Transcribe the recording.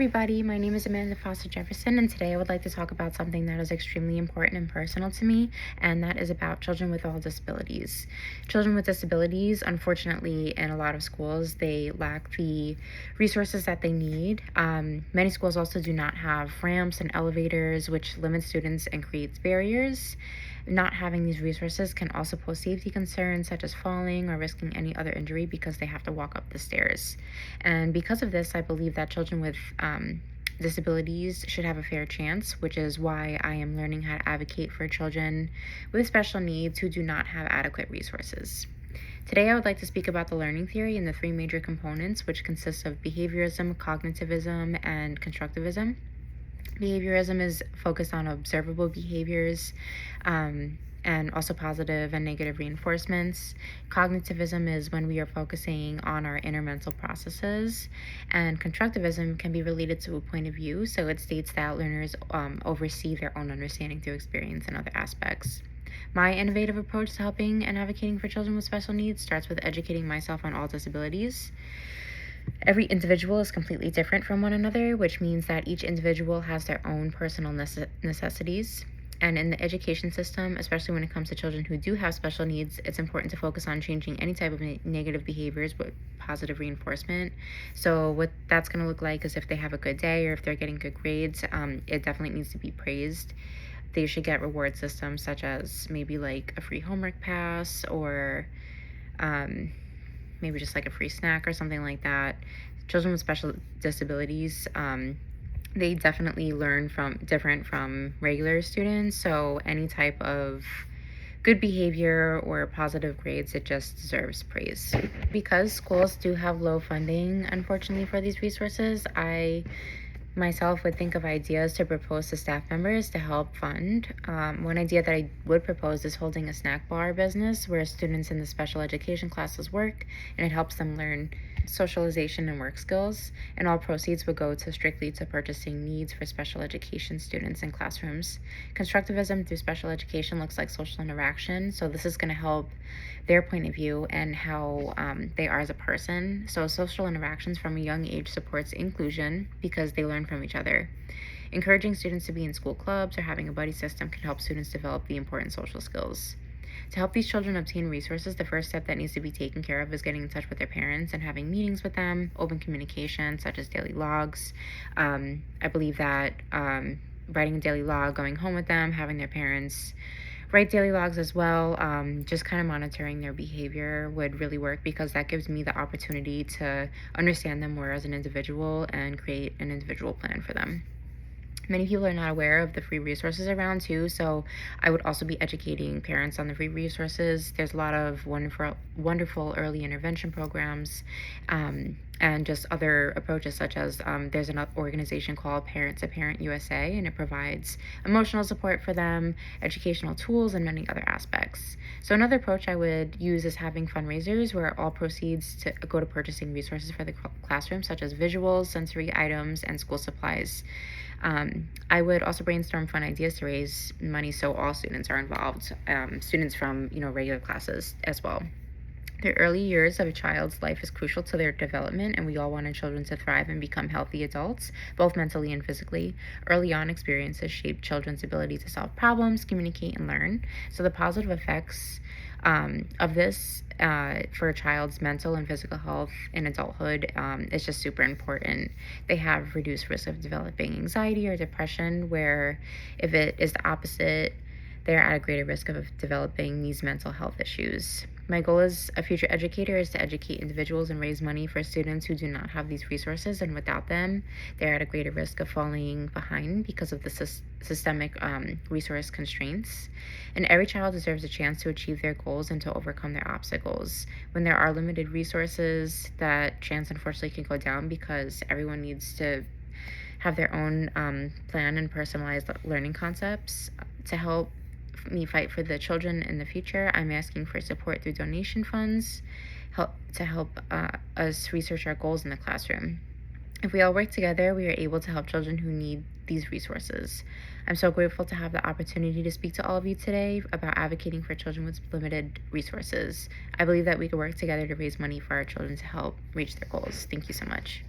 Everybody, my name is Amanda Foster-Jefferson, and today I would like to talk about something that is extremely important and personal to me, and that is about children with all disabilities. Children with disabilities, unfortunately, in a lot of schools, they lack the resources that they need. Many schools also do not have ramps and elevators, which limit students and creates barriers. Not having these resources can also pose safety concerns such as falling or risking any other injury because they have to walk up the stairs. And because of this, I believe that children with disabilities should have a fair chance, which is why I am learning how to advocate for children with special needs who do not have adequate resources. Today, I would like to speak about the learning theory and the three major components, which consist of behaviorism, cognitivism, and constructivism. Behaviorism is focused on observable behaviors and also positive and negative reinforcements. Cognitivism is when we are focusing on our inner mental processes, and constructivism can be related to a point of view. So it states that learners oversee their own understanding through experience and other aspects. My innovative approach to helping and advocating for children with special needs starts with educating myself on all disabilities. Every individual is completely different from one another, which means that each individual has their own personal necessities. And in the education system, especially when it comes to children who do have special needs, it's important to focus on changing any type of negative behaviors with positive reinforcement. So what that's going to look like is if they have a good day or if they're getting good grades, it definitely needs to be praised. They should get reward systems such as maybe like a free homework pass or maybe just like a free snack or something like that. Children with special disabilities, they definitely learn from different from regular students. So any type of good behavior or positive grades, it just deserves praise. Because schools do have low funding, unfortunately, for these resources, I myself would think of ideas to propose to staff members to help fund. One idea that I would propose is holding a snack bar business where students in the special education classes work, and it helps them learn socialization and work skills, and all proceeds would go to strictly to purchasing needs for special education students in classrooms. Constructivism through special education looks like social interaction, so this is going to help their point of view and how they are as a person. So social interactions from a young age supports inclusion because they learn from each other. Encouraging students to be in school clubs or having a buddy system can help students develop the important social skills. To help these children obtain resources, the first step that needs to be taken care of is getting in touch with their parents and having meetings with them, open communication, such as daily logs. I believe that writing a daily log, going home with them, having their parents write daily logs as well, just kind of monitoring their behavior would really work because that gives me the opportunity to understand them more as an individual and create an individual plan for them. Many people are not aware of the free resources around too, so I would also be educating parents on the free resources. There's a lot of wonderful early intervention programs and just other approaches such as there's an organization called Parent to Parent USA, and it provides emotional support for them, educational tools, and many other aspects. So another approach I would use is having fundraisers where all proceeds to go to purchasing resources for the classroom, such as visuals, sensory items, and school supplies. I would also brainstorm fun ideas to raise money so all students are involved, students from regular classes as well. The early years of a child's life is crucial to their development, and we all want our children to thrive and become healthy adults, both mentally and physically. Early on experiences shape children's ability to solve problems, communicate, and learn. So the positive effects of this for a child's mental and physical health in adulthood is just super important. They have reduced risk of developing anxiety or depression, where if it is the opposite, they're at a greater risk of developing these mental health issues. My goal as a future educator is to educate individuals and raise money for students who do not have these resources, and without them, they're at a greater risk of falling behind because of the systemic resource constraints. And every child deserves a chance to achieve their goals and to overcome their obstacles. When there are limited resources, that chance unfortunately can go down because everyone needs to have their own plan and personalized learning concepts. To help me fight for the children in the future, I'm asking for support through donation funds to help us research our goals in the classroom. If we all work together, we are able to help children who need these resources. I'm so grateful to have the opportunity to speak to all of you today about advocating for children with limited resources. I believe that we can work together to raise money for our children to help reach their goals. Thank you so much.